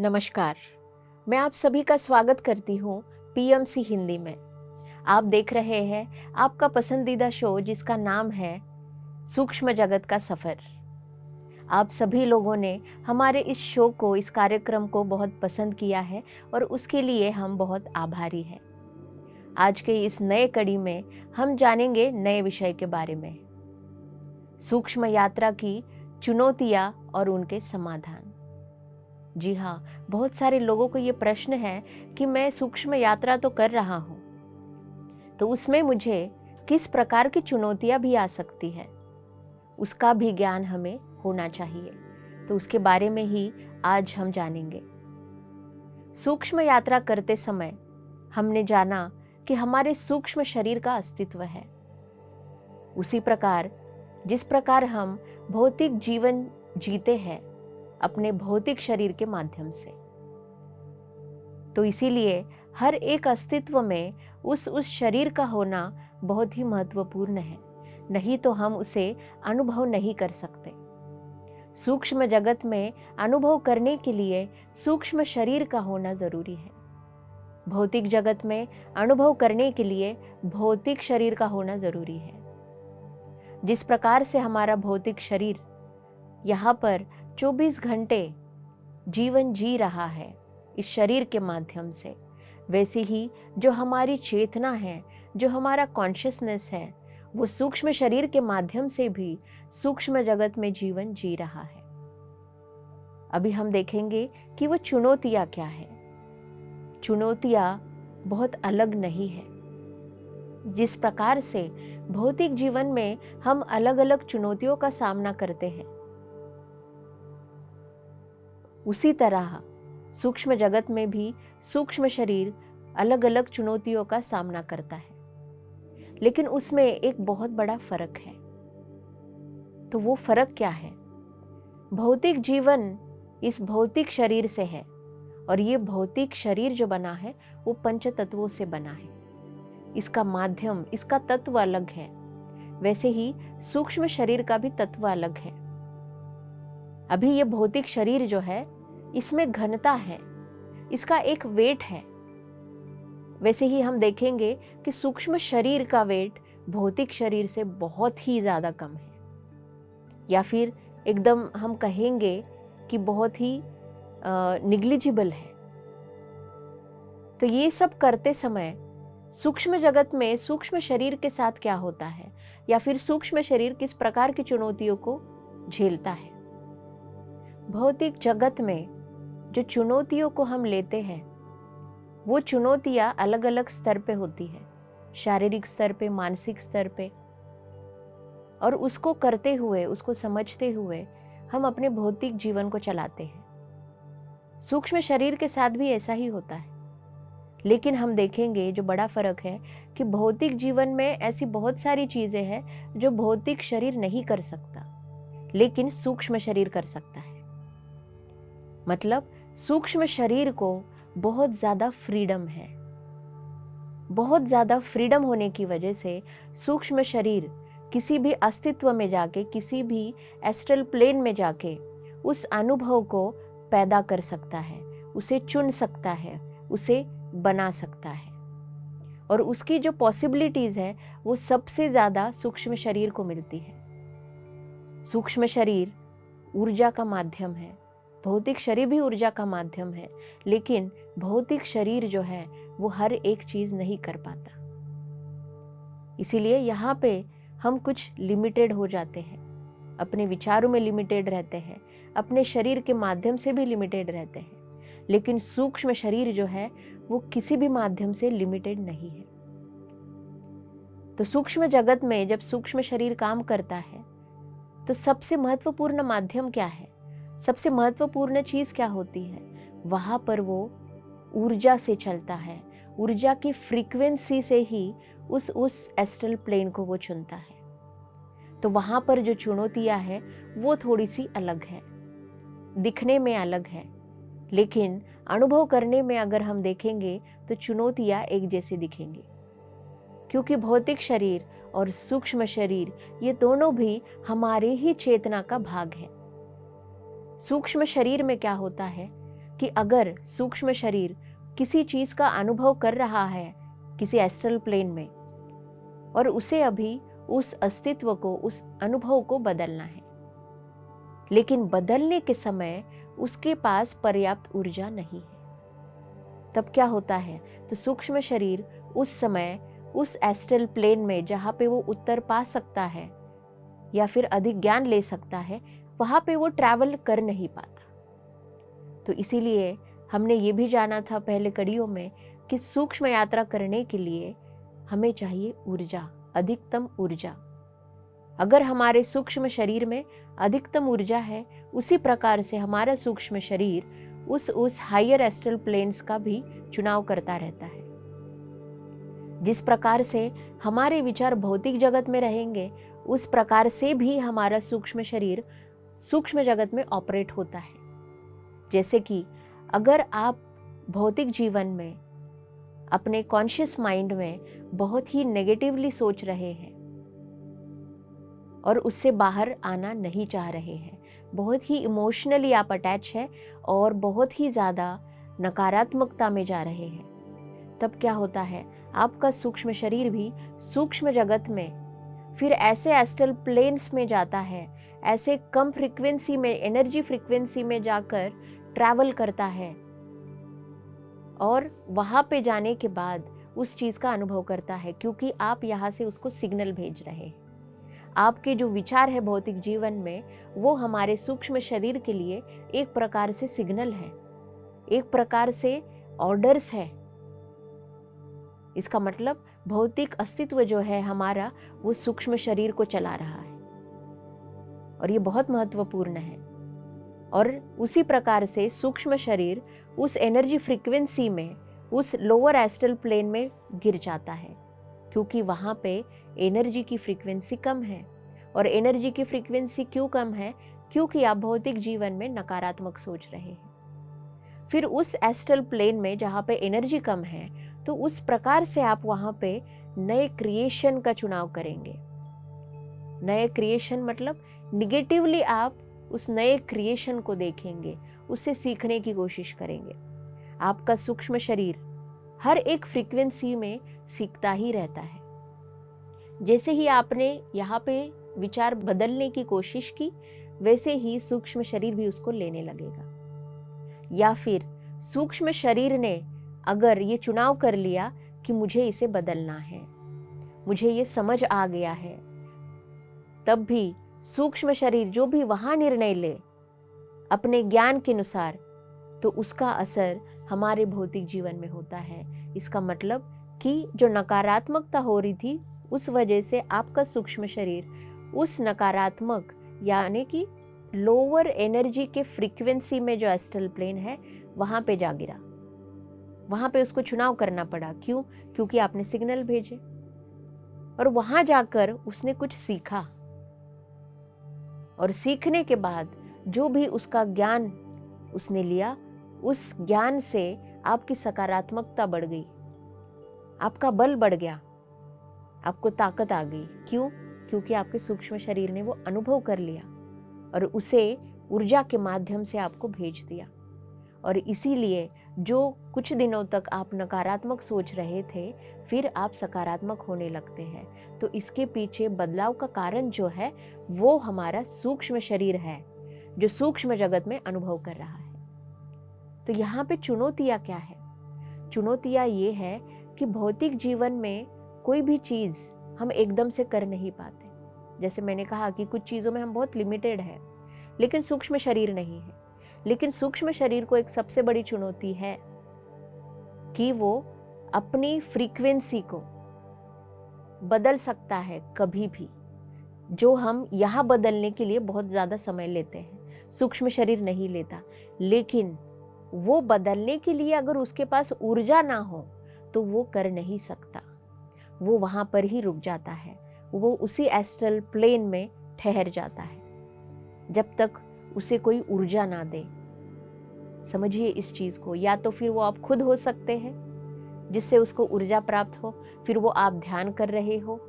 नमस्कार। मैं आप सभी का स्वागत करती हूँ पीएमसी हिंदी में। आप देख रहे हैं आपका पसंदीदा शो जिसका नाम है सूक्ष्म जगत का सफ़र। आप सभी लोगों ने हमारे इस शो को, इस कार्यक्रम को बहुत पसंद किया है और उसके लिए हम बहुत आभारी हैं। आज के इस नए कड़ी में हम जानेंगे नए विषय के बारे में, सूक्ष्म यात्रा की चुनौतियाँ और उनके समाधान। जी हाँ, बहुत सारे लोगों को ये प्रश्न है कि मैं सूक्ष्म यात्रा तो कर रहा हूँ, तो उसमें मुझे किस प्रकार की चुनौतियाँ भी आ सकती है, उसका भी ज्ञान हमें होना चाहिए। तो उसके बारे में ही आज हम जानेंगे। सूक्ष्म यात्रा करते समय हमने जाना कि हमारे सूक्ष्म शरीर का अस्तित्व है। उसी प्रकार जिस प्रकार हम भौतिक जीवन जीते हैं अपने भौतिक शरीर के माध्यम से, तो इसीलिए हर एक अस्तित्व में उस शरीर का होना बहुत ही महत्वपूर्ण है, नहीं तो हम उसे अनुभव नहीं कर सकते। सूक्ष्म जगत में अनुभव करने के लिए सूक्ष्म शरीर का होना जरूरी है। भौतिक जगत में अनुभव करने के लिए भौतिक शरीर का होना जरूरी है। जिस प्रकार से हमारा भौतिक शरीर यहाँ पर 24 घंटे जीवन जी रहा है इस शरीर के माध्यम से, वैसे ही जो हमारी चेतना है, जो हमारा कॉन्शियसनेस है, वो सूक्ष्म शरीर के माध्यम से भी सूक्ष्म जगत में जीवन जी रहा है। अभी हम देखेंगे कि वो चुनौतियाँ क्या है। चुनौतियाँ बहुत अलग नहीं है। जिस प्रकार से भौतिक जीवन में हम अलग अलग चुनौतियों का सामना करते हैं, उसी तरह सूक्ष्म जगत में भी सूक्ष्म शरीर अलग अलग चुनौतियों का सामना करता है। लेकिन उसमें एक बहुत बड़ा फर्क है। तो वो फर्क क्या है? भौतिक जीवन इस भौतिक शरीर से है और ये भौतिक शरीर जो बना है वो पंच तत्वों से बना है। इसका माध्यम, इसका तत्व अलग है। वैसे ही सूक्ष्म शरीर का भी तत्व अलग है। अभी ये भौतिक शरीर जो है इसमें घनता है, इसका एक वेट है। वैसे ही हम देखेंगे कि सूक्ष्म शरीर का वेट भौतिक शरीर से बहुत ही ज्यादा कम है, या फिर एकदम हम कहेंगे कि बहुत ही निग्लिजिबल है। तो ये सब करते समय सूक्ष्म जगत में सूक्ष्म शरीर के साथ क्या होता है, या फिर सूक्ष्म शरीर किस प्रकार की चुनौतियों को झेलता है। भौतिक जगत में जो चुनौतियों को हम लेते हैं वो चुनौतियाँ अलग अलग स्तर पे होती है, शारीरिक स्तर पे, मानसिक स्तर पे, और उसको करते हुए, उसको समझते हुए हम अपने भौतिक जीवन को चलाते हैं। सूक्ष्म शरीर के साथ भी ऐसा ही होता है। लेकिन हम देखेंगे जो बड़ा फर्क है कि भौतिक जीवन में ऐसी बहुत सारी चीजें हैं जो भौतिक शरीर नहीं कर सकता, लेकिन सूक्ष्म शरीर कर सकता है। मतलब सूक्ष्म शरीर को बहुत ज्यादा फ्रीडम है। बहुत ज्यादा फ्रीडम होने की वजह से सूक्ष्म शरीर किसी भी अस्तित्व में जाके, किसी भी एस्ट्रल प्लेन में जाके उस अनुभव को पैदा कर सकता है, उसे चुन सकता है, उसे बना सकता है। और उसकी जो पॉसिबिलिटीज है वो सबसे ज्यादा सूक्ष्म शरीर को मिलती है। सूक्ष्म शरीर ऊर्जा का माध्यम है, भौतिक शरीर भी ऊर्जा का माध्यम है, लेकिन भौतिक शरीर जो है वो हर एक चीज नहीं कर पाता। इसीलिए यहाँ पे हम कुछ लिमिटेड हो जाते हैं, अपने विचारों में लिमिटेड रहते हैं, अपने शरीर के माध्यम से भी लिमिटेड रहते हैं। लेकिन सूक्ष्म शरीर जो है वो किसी भी माध्यम से लिमिटेड नहीं है। तो सूक्ष्म जगत में जब सूक्ष्म शरीर काम करता है तो सबसे महत्वपूर्ण माध्यम क्या है, सबसे महत्वपूर्ण चीज क्या होती है? वहां पर वो ऊर्जा से चलता है, ऊर्जा की फ्रीक्वेंसी से ही उस एस्ट्रल प्लेन को वो चुनता है। तो वहां पर जो चुनौतियां है वो थोड़ी सी अलग है, दिखने में अलग है, लेकिन अनुभव करने में अगर हम देखेंगे तो चुनौतियां एक जैसी दिखेंगी। क्योंकि भौतिक शरीर और सूक्ष्म शरीर ये दोनों भी हमारे ही चेतना का भाग है। सूक्ष्म शरीर में क्या होता है, कि अगर सूक्ष्म शरीर किसी चीज़ का अनुभव कर रहा है किसी एस्ट्रल प्लेन में, और उसे अभी उस अस्तित्व को, उस अनुभव को बदलना है, लेकिन बदलने के समय उसके पास पर्याप्त ऊर्जा नहीं है, तब क्या होता है? तो सूक्ष्म शरीर उस समय उस एस्ट्रल प्लेन में जहाँ पे वो उत्तर पा सकता है या फिर अधिक ज्ञान ले सकता है, वहाँ पे वो ट्रैवल कर नहीं पाता। तो इसीलिए हमने ये भी जाना था पहले कड़ियों में कि सूक्ष्म यात्रा करने के लिए हमें चाहिए ऊर्जा, अधिकतम ऊर्जा। अगर हमारे सूक्ष्म शरीर में अधिकतम ऊर्जा है, उसी प्रकार से हमारा सूक्ष्म शरीर उस हायर एस्ट्रल प्लेन्स का भी चुनाव करता रहता है। जिस प्रकार से हमारे विचार भौतिक जगत में रहेंगे, उस प्रकार से भी हमारा सूक्ष्म शरीर सूक्ष्म जगत में ऑपरेट होता है। जैसे कि अगर आप भौतिक जीवन में अपने कॉन्शियस माइंड में बहुत ही नेगेटिवली सोच रहे हैं और उससे बाहर आना नहीं चाह रहे हैं, बहुत ही इमोशनली आप अटैच है और बहुत ही ज़्यादा नकारात्मकता में जा रहे हैं, तब क्या होता है? आपका सूक्ष्म शरीर भी सूक्ष्म जगत में फिर ऐसे एस्ट्रल प्लेन्स में जाता है, ऐसे कम फ्रीक्वेंसी में, एनर्जी फ्रीक्वेंसी में जाकर ट्रैवल करता है और वहाँ पे जाने के बाद उस चीज़ का अनुभव करता है, क्योंकि आप यहाँ से उसको सिग्नल भेज रहे हैं। आपके जो विचार है भौतिक जीवन में, वो हमारे सूक्ष्म शरीर के लिए एक प्रकार से सिग्नल है, एक प्रकार से ऑर्डर्स है। इसका मतलब भौतिक अस्तित्व जो है हमारा, वो सूक्ष्म शरीर को चला रहा है और ये बहुत महत्वपूर्ण है। और उसी प्रकार से सूक्ष्म शरीर उस एनर्जी फ्रीक्वेंसी में, उस लोअर एस्ट्रल प्लेन में गिर जाता है, क्योंकि वहाँ पे एनर्जी की फ्रीक्वेंसी कम है। और एनर्जी की फ्रीक्वेंसी क्यों कम है? क्योंकि आप भौतिक जीवन में नकारात्मक सोच रहे हैं। फिर उस एस्ट्रल प्लेन में जहाँ पे एनर्जी कम है, तो उस प्रकार से आप वहाँ पे नए क्रिएशन का चुनाव करेंगे। नए क्रिएशन मतलब निगेटिवली आप उस नए क्रिएशन को देखेंगे, उससे सीखने की कोशिश करेंगे। आपका सूक्ष्म शरीर हर एक फ्रीक्वेंसी में सीखता ही रहता है। जैसे ही आपने यहाँ पे विचार बदलने की कोशिश की, वैसे ही सूक्ष्म शरीर भी उसको लेने लगेगा। या फिर सूक्ष्म शरीर ने अगर ये चुनाव कर लिया कि मुझे इसे बदलना है, मुझे ये समझ आ गया है, तब भी सूक्ष्म शरीर जो भी वहाँ निर्णय ले अपने ज्ञान के अनुसार, तो उसका असर हमारे भौतिक जीवन में होता है। इसका मतलब कि जो नकारात्मकता हो रही थी, उस वजह से आपका सूक्ष्म शरीर उस नकारात्मक यानी कि लोअर एनर्जी के फ्रीक्वेंसी में जो एस्ट्रल प्लेन है, वहाँ पे जा गिरा। वहाँ पे उसको चुनाव करना पड़ा। क्यों? क्योंकि आपने सिग्नल भेजे और वहाँ जाकर उसने कुछ सीखा, और सीखने के बाद जो भी उसका ज्ञान उसने लिया, उस ज्ञान से आपकी सकारात्मकता बढ़ गई, आपका बल बढ़ गया, आपको ताकत आ गई। क्यों? क्योंकि आपके सूक्ष्म शरीर ने वो अनुभव कर लिया और उसे ऊर्जा के माध्यम से आपको भेज दिया। और इसीलिए जो कुछ दिनों तक आप नकारात्मक सोच रहे थे, फिर आप सकारात्मक होने लगते हैं। तो इसके पीछे बदलाव का कारण जो है, वो हमारा सूक्ष्म शरीर है, जो सूक्ष्म जगत में अनुभव कर रहा है। तो यहाँ पे चुनौतियाँ क्या है? चुनौतियाँ ये है कि भौतिक जीवन में कोई भी चीज़ हम एकदम से कर नहीं पाते। जैसे मैंने कहा कि कुछ चीज़ों में हम बहुत लिमिटेड है, लेकिन सूक्ष्म शरीर नहीं है। लेकिन सूक्ष्म शरीर को एक सबसे बड़ी चुनौती है कि वो अपनी फ्रीक्वेंसी को बदल सकता है कभी भी, जो हम यहाँ बदलने के लिए बहुत ज़्यादा समय लेते हैं, सूक्ष्म शरीर नहीं लेता। लेकिन वो बदलने के लिए अगर उसके पास ऊर्जा ना हो, तो वो कर नहीं सकता, वो वहाँ पर ही रुक जाता है, वो उसी एस्ट्रल प्लेन में ठहर जाता है, जब तक उसे कोई ऊर्जा ना दे। समझिए इस चीज़ को। या तो फिर वो आप खुद हो सकते हैं जिससे उसको ऊर्जा प्राप्त हो, फिर वो आप ध्यान कर रहे हो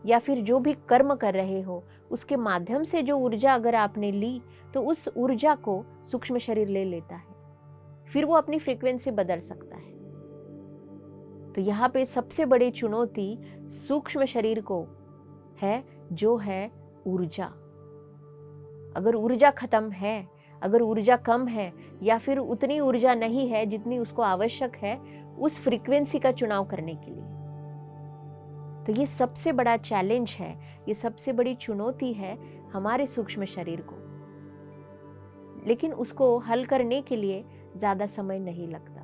या फिर जो भी कर्म कर रहे हो, उसके माध्यम से जो ऊर्जा अगर आपने ली, तो उस ऊर्जा को सूक्ष्म शरीर ले लेता है। फिर वो अपनी फ्रीक्वेंसी बदल सकता है। तो यहाँ पे सबसे बड़ी चुनौती सूक्ष्म शरीर को है, जो है ऊर्जा। अगर ऊर्जा खत्म है, अगर ऊर्जा कम है, या फिर उतनी ऊर्जा नहीं है जितनी उसको आवश्यक है उस फ्रीक्वेंसी का चुनाव करने के लिए, तो ये सबसे बड़ा चैलेंज है, ये सबसे बड़ी चुनौती है हमारे सूक्ष्म शरीर को। लेकिन उसको हल करने के लिए ज़्यादा समय नहीं लगता।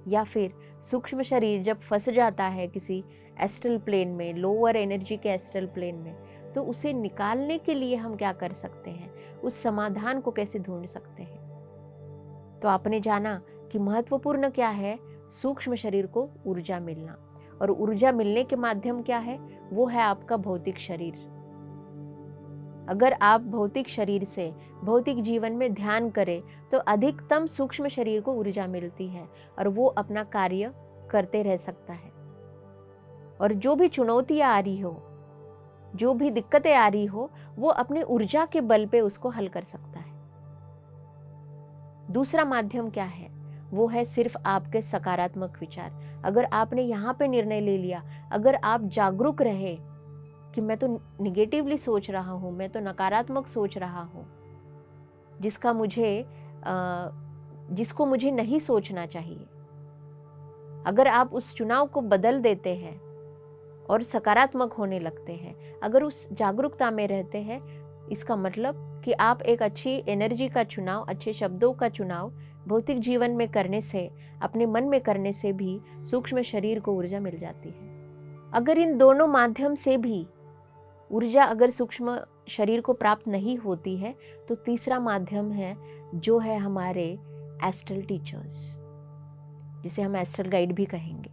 या फिर सूक्ष्म शरीर जब फंस जाता है किसी एस्ट्रल प्लेन में, लोअर एनर्जी के एस्ट्रल प्लेन में, तो उसे निकालने के लिए हम क्या कर सकते हैं, उस समाधान को कैसे ढूंढ सकते हैं। तो आपने जाना कि महत्वपूर्ण क्या है, सूक्ष्म शरीर को ऊर्जा मिलना, और ऊर्जा मिलने के माध्यम क्या है, वो है आपका भौतिक शरीर। अगर आप भौतिक शरीर से भौतिक जीवन में ध्यान करें तो अधिकतम सूक्ष्म शरीर को ऊर्जा मिलती है और वो अपना कार्य करते रह सकता है। और जो भी चुनौतियां आ रही हो, जो भी दिक्कतें आ रही हो, वो अपनी ऊर्जा के बल पे उसको हल कर सकता है। दूसरा माध्यम क्या है, वो है सिर्फ आपके सकारात्मक विचार। अगर आपने यहाँ पे निर्णय ले लिया, अगर आप जागरूक रहे कि मैं तो निगेटिवली सोच रहा हूँ, मैं तो नकारात्मक सोच रहा हूँ, जिसको मुझे नहीं सोचना चाहिए। अगर आप उस चुनाव को बदल देते हैं और सकारात्मक होने लगते हैं, अगर उस जागरूकता में रहते हैं, इसका मतलब कि आप एक अच्छी एनर्जी का चुनाव, अच्छे शब्दों का चुनाव भौतिक जीवन में करने से, अपने मन में करने से भी सूक्ष्म शरीर को ऊर्जा मिल जाती है। अगर इन दोनों माध्यम से भी ऊर्जा अगर सूक्ष्म शरीर को प्राप्त नहीं होती है, तो तीसरा माध्यम है, जो है हमारे एस्ट्रल टीचर्स, जिसे हम एस्ट्रल गाइड भी कहेंगे।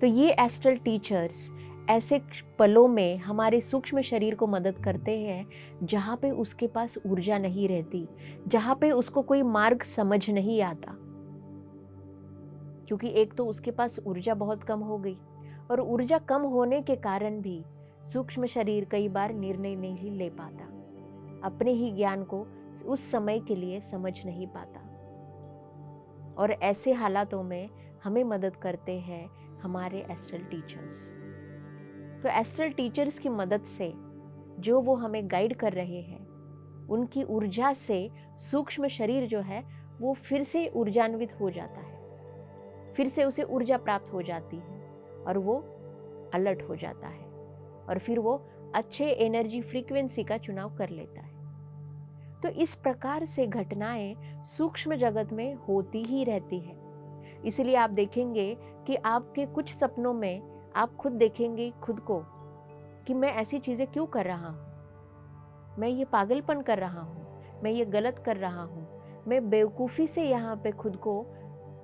तो ये एस्ट्रल टीचर्स ऐसे पलों में हमारे सूक्ष्म शरीर को मदद करते हैं जहाँ पे उसके पास ऊर्जा नहीं रहती, जहाँ पे उसको कोई मार्ग समझ नहीं आता, क्योंकि एक तो उसके पास ऊर्जा बहुत कम हो गई, और ऊर्जा कम होने के कारण भी सूक्ष्म शरीर कई बार निर्णय नहीं ले पाता, अपने ही ज्ञान को उस समय के लिए समझ नहीं पाता। और ऐसे हालातों में हमें मदद करते हैं हमारे एस्ट्रल टीचर्स। तो एस्ट्रल टीचर्स की मदद से जो वो हमें गाइड कर रहे हैं, उनकी ऊर्जा से सूक्ष्म शरीर जो है वो फिर से ऊर्जान्वित हो जाता है, फिर से उसे ऊर्जा प्राप्त हो जाती है, और वो अलर्ट हो जाता है, और फिर वो अच्छे एनर्जी फ्रीक्वेंसी का चुनाव कर लेता है। तो इस प्रकार से घटनाएं सूक्ष्म जगत में होती ही रहती है। इसलिए आप देखेंगे कि आपके कुछ सपनों में आप खुद देखेंगे खुद को कि मैं ऐसी चीज़ें क्यों कर रहा हूँ, मैं ये पागलपन कर रहा हूँ, मैं ये गलत कर रहा हूँ, मैं बेवकूफ़ी से यहाँ पे खुद को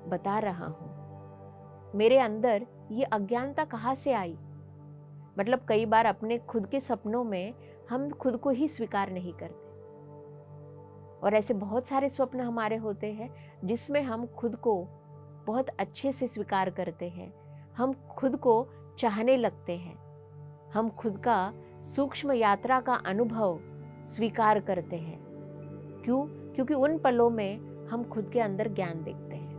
बता रहा हूँ, मेरे अंदर ये अज्ञानता कहाँ से आई। मतलब कई बार अपने खुद के सपनों में हम खुद को ही स्वीकार नहीं करते, और ऐसे बहुत सारे स्वप्न हमारे होते हैं जिसमें हम खुद को बहुत अच्छे से स्वीकार करते हैं, हम खुद को चाहने लगते हैं, हम खुद का सूक्ष्म यात्रा का अनुभव स्वीकार करते हैं। क्यों? क्योंकि उन पलों में हम खुद के अंदर ज्ञान देखते हैं,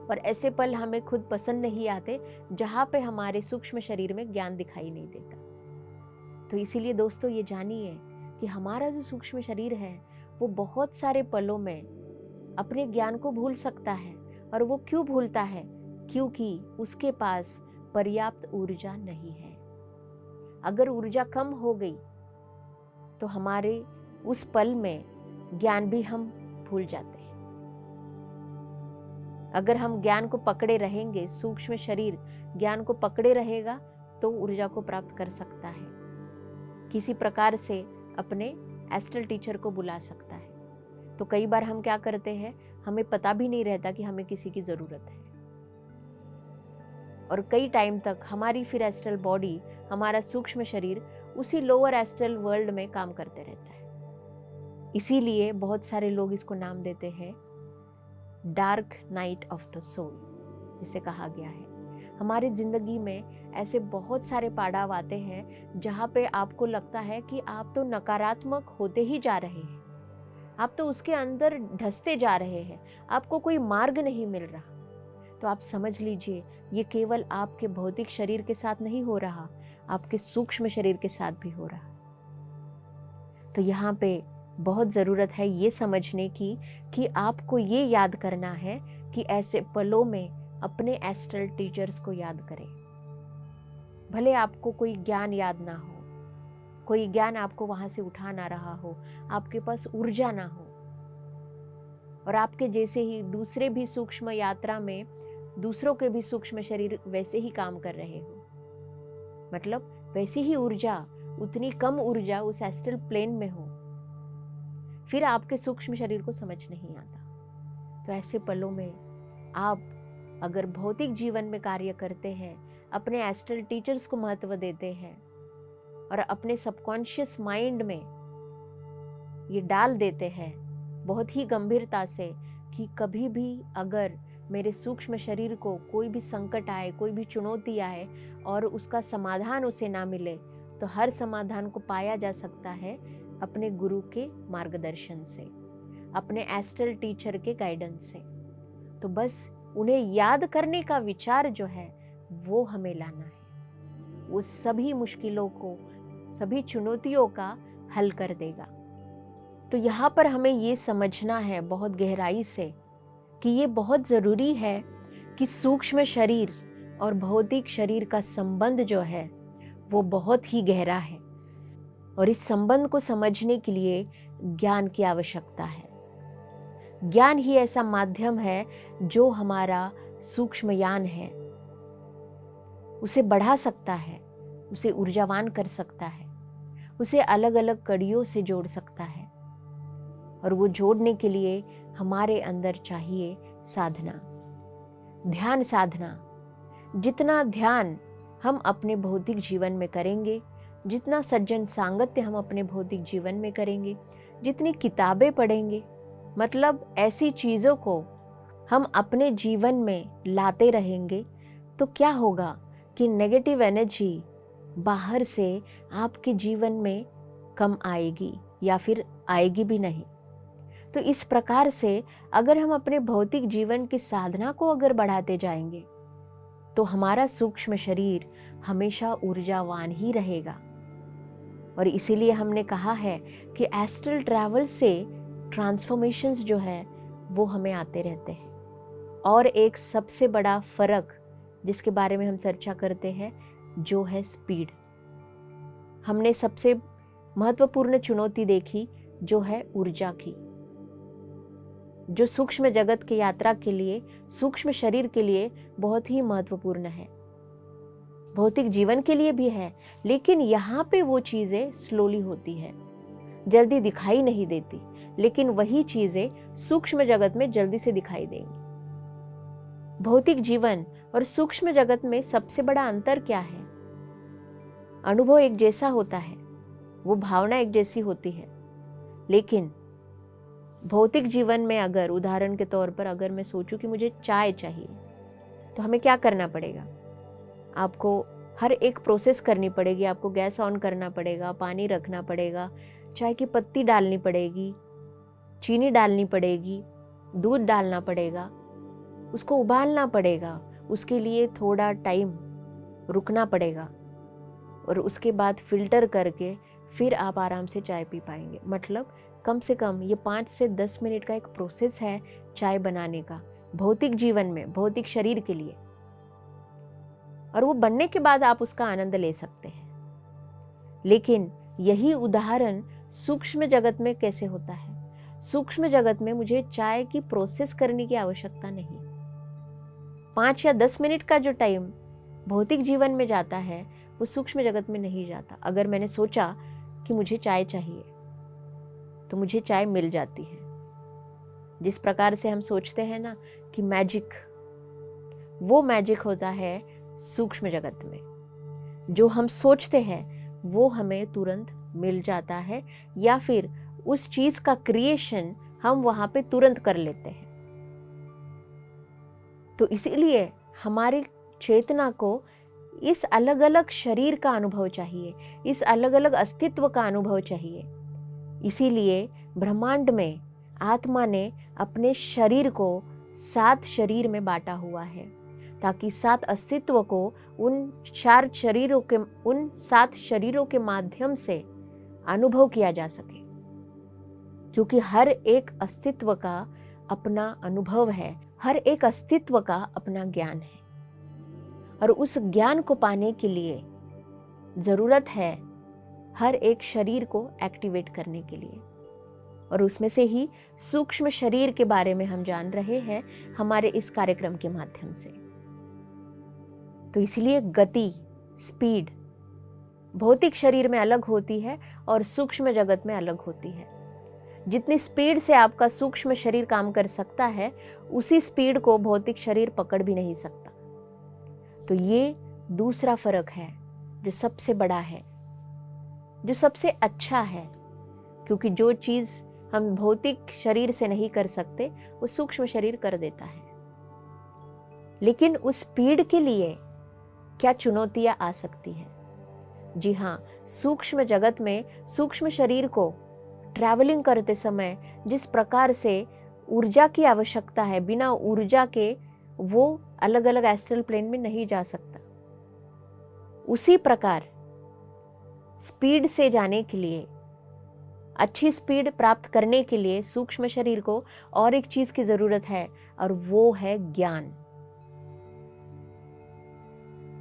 और ऐसे पल हमें खुद पसंद नहीं आते जहाँ पे हमारे सूक्ष्म शरीर में ज्ञान दिखाई नहीं देता। तो इसीलिए दोस्तों ये जानिए कि हमारा जो सूक्ष्म शरीर है वो बहुत सारे पलों में अपने ज्ञान को भूल सकता है। और वो क्यों भूलता है? क्योंकि उसके पास पर्याप्त ऊर्जा नहीं है। अगर ऊर्जा कम हो गई तो हमारे उस पल में ज्ञान भी हम भूल जाते हैं। अगर हम ज्ञान को पकड़े रहेंगे, सूक्ष्म शरीर ज्ञान को पकड़े रहेगा, तो ऊर्जा को प्राप्त कर सकता है, किसी प्रकार से अपने एस्ट्रल टीचर को बुला सकता है। तो कई बार हम क्या करते हैं, हमें पता भी नहीं रहता कि हमें किसी की ज़रूरत है, और कई टाइम तक हमारी फिर एस्ट्रल बॉडी, हमारा सूक्ष्म शरीर उसी लोअर एस्ट्रल वर्ल्ड में काम करते रहता है। इसीलिए बहुत सारे लोग इसको नाम देते हैं dark night of the soul, जिसे कहा गया है। हमारी ज़िंदगी में ऐसे बहुत सारे पड़ाव आते हैं जहाँ पे आपको लगता है कि आप तो नकारात्मक होते ही जा रहे हैं, आप तो उसके अंदर ढसते जा रहे हैं, आपको कोई मार्ग नहीं मिल रहा। तो आप समझ लीजिए, ये केवल आपके भौतिक शरीर के साथ नहीं हो रहा, आपके सूक्ष्म शरीर के साथ भी हो रहा। तो यहाँ पे बहुत ज़रूरत है ये समझने की कि आपको ये याद करना है कि ऐसे पलों में अपने एस्ट्रल टीचर्स को याद करें। भले आपको कोई ज्ञान याद ना हो, कोई ज्ञान आपको वहाँ से उठा ना रहा हो, आपके पास ऊर्जा ना हो, और आपके जैसे ही दूसरे भी सूक्ष्म यात्रा में दूसरों के भी सूक्ष्म शरीर वैसे ही काम कर रहे हो, मतलब वैसी ही ऊर्जा, उतनी कम ऊर्जा उस एस्ट्रल प्लेन में हो, फिर आपके सूक्ष्म शरीर को समझ नहीं आता। तो ऐसे पलों में आप अगर भौतिक जीवन में कार्य करते हैं, अपने एस्ट्रल टीचर्स को महत्व देते हैं और अपने सबकॉन्शियस माइंड में ये डाल देते हैं बहुत ही गंभीरता से कि कभी भी अगर मेरे सूक्ष्म शरीर को कोई भी संकट आए, कोई भी चुनौती आए और उसका समाधान उसे ना मिले, तो हर समाधान को पाया जा सकता है अपने गुरु के मार्गदर्शन से, अपने एस्ट्रल टीचर के गाइडेंस से। तो बस उन्हें याद करने का विचार जो है वो हमें लाना है, वो सभी मुश्किलों को, सभी चुनौतियों का हल कर देगा। तो यहाँ पर हमें ये समझना है बहुत गहराई से कि ये बहुत ज़रूरी है कि सूक्ष्म शरीर और भौतिक शरीर का संबंध जो है वो बहुत ही गहरा है, और इस संबंध को समझने के लिए ज्ञान की आवश्यकता है। ज्ञान ही ऐसा माध्यम है जो हमारा सूक्ष्मयान है, उसे बढ़ा सकता है, उसे ऊर्जावान कर सकता है, उसे अलग अलग कड़ियों से जोड़ सकता है। और वो जोड़ने के लिए हमारे अंदर चाहिए साधना, ध्यान साधना। जितना ध्यान हम अपने भौतिक जीवन में करेंगे, जितना सज्जन सांगत्य हम अपने भौतिक जीवन में करेंगे, जितनी किताबें पढ़ेंगे, मतलब ऐसी चीज़ों को हम अपने जीवन में लाते रहेंगे, तो क्या होगा कि नेगेटिव एनर्जी बाहर से आपके जीवन में कम आएगी या फिर आएगी भी नहीं। तो इस प्रकार से अगर हम अपने भौतिक जीवन की साधना को अगर बढ़ाते जाएंगे, तो हमारा सूक्ष्म शरीर हमेशा ऊर्जावान ही रहेगा। और इसीलिए हमने कहा है कि एस्ट्रल ट्रैवल से ट्रांसफॉर्मेशंस जो है वो हमें आते रहते हैं। और एक सबसे बड़ा फर्क जिसके बारे में हम चर्चा करते हैं जो है स्पीड। हमने सबसे महत्वपूर्ण चुनौती देखी जो है ऊर्जा की, जो सूक्ष्म जगत की यात्रा के लिए, सूक्ष्म शरीर के लिए बहुत ही महत्वपूर्ण है, भौतिक जीवन के लिए भी है, लेकिन यहाँ पे वो चीज़ें स्लोली होती है, जल्दी दिखाई नहीं देती, लेकिन वही चीज़ें सूक्ष्म जगत में जल्दी से दिखाई देंगी। भौतिक जीवन और सूक्ष्म जगत में सबसे बड़ा अंतर क्या है? अनुभव एक जैसा होता है, वो भावना एक जैसी होती है, लेकिन भौतिक जीवन में अगर उदाहरण के तौर पर अगर मैं सोचूं कि मुझे चाय चाहिए, तो हमें क्या करना पड़ेगा? आपको हर एक प्रोसेस करनी पड़ेगी, आपको गैस ऑन करना पड़ेगा, पानी रखना पड़ेगा, चाय की पत्ती डालनी पड़ेगी, चीनी डालनी पड़ेगी, दूध डालना पड़ेगा, उसको उबालना पड़ेगा, उसके लिए थोड़ा टाइम रुकना पड़ेगा, और उसके बाद फिल्टर करके फिर आप आराम से चाय पी पाएंगे। मतलब कम से कम ये 5 से 10 मिनट का एक प्रोसेस है चाय बनाने का, भौतिक जीवन में, भौतिक शरीर के लिए, और वो बनने के बाद आप उसका आनंद ले सकते हैं। लेकिन यही उदाहरण सूक्ष्म जगत में कैसे होता है? सूक्ष्म जगत में मुझे चाय की प्रोसेस करने की आवश्यकता नहीं। 5 या 10 मिनट का जो टाइम भौतिक जीवन में जाता है वो सूक्ष्म जगत में नहीं जाता। अगर मैंने सोचा कि मुझे चाय चाहिए तो मुझे चाय मिल जाती है। जिस प्रकार से हम सोचते हैं ना कि मैजिक, वो मैजिक होता है सूक्ष्म जगत में। जो हम सोचते हैं वो हमें तुरंत मिल जाता है, या फिर उस चीज का क्रिएशन हम वहां पे तुरंत कर लेते हैं। तो इसीलिए हमारी चेतना को इस अलग अलग शरीर का अनुभव चाहिए, इस अलग अलग अस्तित्व का अनुभव चाहिए। इसीलिए ब्रह्मांड में आत्मा ने अपने शरीर को 7 शरीर में बांटा हुआ है, ताकि 7 अस्तित्व को उन 7 शरीरों के माध्यम से अनुभव किया जा सके। क्योंकि हर एक अस्तित्व का अपना अनुभव है, हर एक अस्तित्व का अपना ज्ञान है, और उस ज्ञान को पाने के लिए जरूरत है हर एक शरीर को एक्टिवेट करने के लिए। और उसमें से ही सूक्ष्म शरीर के बारे में हम जान रहे हैं हमारे इस कार्यक्रम के माध्यम से। तो इसलिए गति, स्पीड भौतिक शरीर में अलग होती है और सूक्ष्म जगत में अलग होती है। जितनी स्पीड से आपका सूक्ष्म शरीर काम कर सकता है, उसी स्पीड को भौतिक शरीर पकड़ भी नहीं सकता। तो ये दूसरा फर्क है जो सबसे बड़ा है, जो सबसे अच्छा है, क्योंकि जो चीज हम भौतिक शरीर से नहीं कर सकते वो सूक्ष्म शरीर कर देता है। लेकिन उस स्पीड के लिए क्या चुनौतियां आ सकती है? जी हाँ, सूक्ष्म जगत में सूक्ष्म शरीर को ट्रैवलिंग करते समय जिस प्रकार से ऊर्जा की आवश्यकता है, बिना ऊर्जा के वो अलग अलग एस्ट्रल प्लेन में नहीं जा सकता। उसी प्रकार स्पीड से जाने के लिए, अच्छी स्पीड प्राप्त करने के लिए सूक्ष्म शरीर को और एक चीज की जरूरत है, और वो है ज्ञान।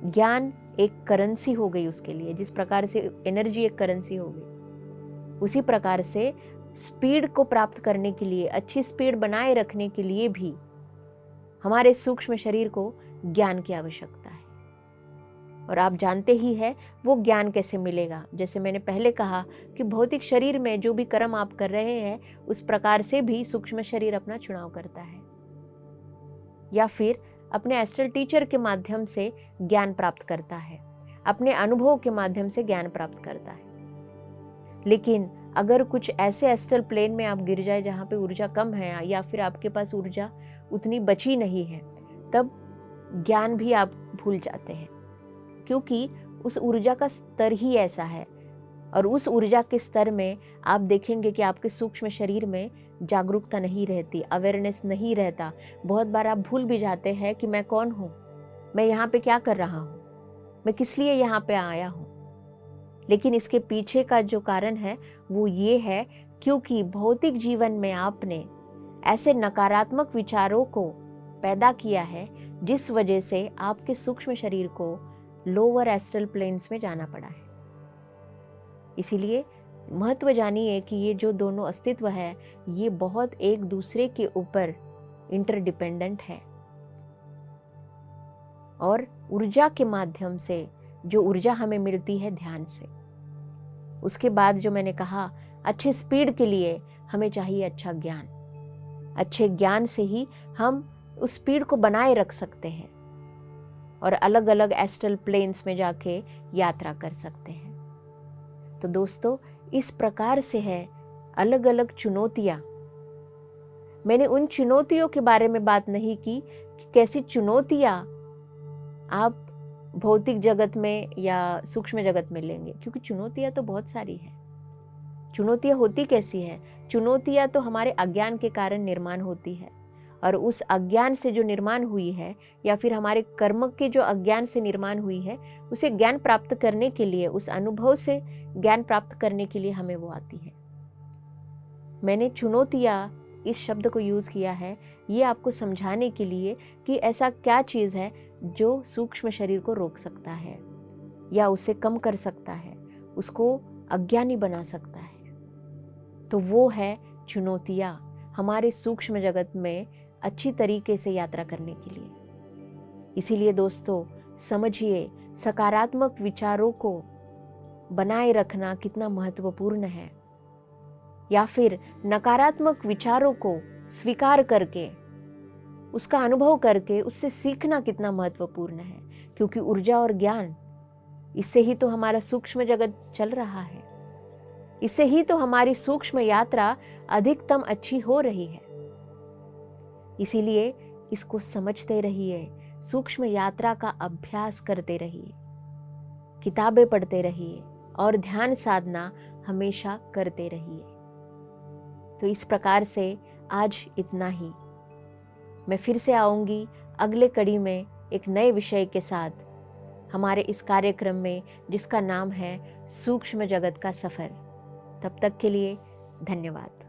ज्ञान एक करेंसी हो गई उसके लिए। जिस प्रकार से एनर्जी एक करेंसी हो गई, उसी प्रकार से स्पीड को प्राप्त करने के लिए, अच्छी स्पीड बनाए रखने के लिए भी हमारे सूक्ष्म शरीर को ज्ञान की आवश्यकता है। और आप जानते ही हैं वो ज्ञान कैसे मिलेगा। जैसे मैंने पहले कहा कि भौतिक शरीर में जो भी कर्म आप कर रहे हैं, उस प्रकार से भी सूक्ष्म शरीर अपना चुनाव करता है, या फिर अपने एस्ट्रल टीचर के माध्यम से ज्ञान प्राप्त करता है, अपने अनुभव के माध्यम से ज्ञान प्राप्त करता है। लेकिन अगर कुछ ऐसे एस्ट्रल प्लेन में आप गिर जाए जहाँ पे ऊर्जा कम है, या फिर आपके पास ऊर्जा उतनी बची नहीं है, तब ज्ञान भी आप भूल जाते हैं, क्योंकि उस ऊर्जा का स्तर ही ऐसा है। और उस ऊर्जा के स्तर में आप देखेंगे कि आपके सूक्ष्म शरीर में जागरूकता नहीं रहती, अवेयरनेस नहीं रहता। बहुत बार आप भूल भी जाते हैं कि मैं कौन हूँ, मैं यहाँ पे क्या कर रहा हूँ, मैं किस लिए यहाँ पे आया हूँ। लेकिन इसके पीछे का जो कारण है वो ये है, क्योंकि भौतिक जीवन में आपने ऐसे नकारात्मक विचारों को पैदा किया है, जिस वजह से आपके सूक्ष्म शरीर को लोअर एस्ट्रल प्लेन्स में जाना पड़ा है। इसीलिए महत्व जानिए कि ये जो दोनों अस्तित्व है, ये बहुत एक दूसरे के ऊपर इंटरडिपेंडेंट है। और ऊर्जा के माध्यम से जो ऊर्जा हमें मिलती है ध्यान से, उसके बाद जो मैंने कहा, अच्छे स्पीड के लिए हमें चाहिए अच्छा ज्ञान। अच्छे ज्ञान से ही हम उस स्पीड को बनाए रख सकते हैं और अलग अलग एस्ट्रल प्लेन्स में जाके यात्रा कर सकते हैं। तो दोस्तों, इस प्रकार से है अलग अलग चुनौतियां। मैंने उन चुनौतियों के बारे में बात नहीं की कि कैसी चुनौतियां आप भौतिक जगत में या सूक्ष्म जगत में लेंगे, क्योंकि चुनौतियां तो बहुत सारी है। चुनौतियां होती कैसी है? चुनौतियां तो हमारे अज्ञान के कारण निर्माण होती है, और उस अज्ञान से जो निर्माण हुई है, या फिर हमारे कर्म के जो अज्ञान से निर्माण हुई है, उसे ज्ञान प्राप्त करने के लिए, उस अनुभव से ज्ञान प्राप्त करने के लिए हमें वो आती है। मैंने चुनौतियां इस शब्द को यूज किया है ये आपको समझाने के लिए कि ऐसा क्या चीज है जो सूक्ष्म शरीर को रोक सकता है, या उसे कम कर सकता है, उसको अज्ञानी बना सकता है। तो वो है चुनौतियां हमारे सूक्ष्म जगत में अच्छी तरीके से यात्रा करने के लिए। इसीलिए दोस्तों, समझिए सकारात्मक विचारों को बनाए रखना कितना महत्वपूर्ण है, या फिर नकारात्मक विचारों को स्वीकार करके, उसका अनुभव करके उससे सीखना कितना महत्वपूर्ण है। क्योंकि ऊर्जा और ज्ञान, इससे ही तो हमारा सूक्ष्म जगत चल रहा है, इससे ही तो हमारी सूक्ष्म यात्रा अधिकतम अच्छी हो रही है। इसीलिए इसको समझते रहिए, सूक्ष्म यात्रा का अभ्यास करते रहिए, किताबें पढ़ते रहिए और ध्यान साधना हमेशा करते रहिए। तो इस प्रकार से आज इतना ही। मैं फिर से आऊँगी अगले कड़ी में एक नए विषय के साथ हमारे इस कार्यक्रम में, जिसका नाम है सूक्ष्म जगत का सफ़र। तब तक के लिए धन्यवाद।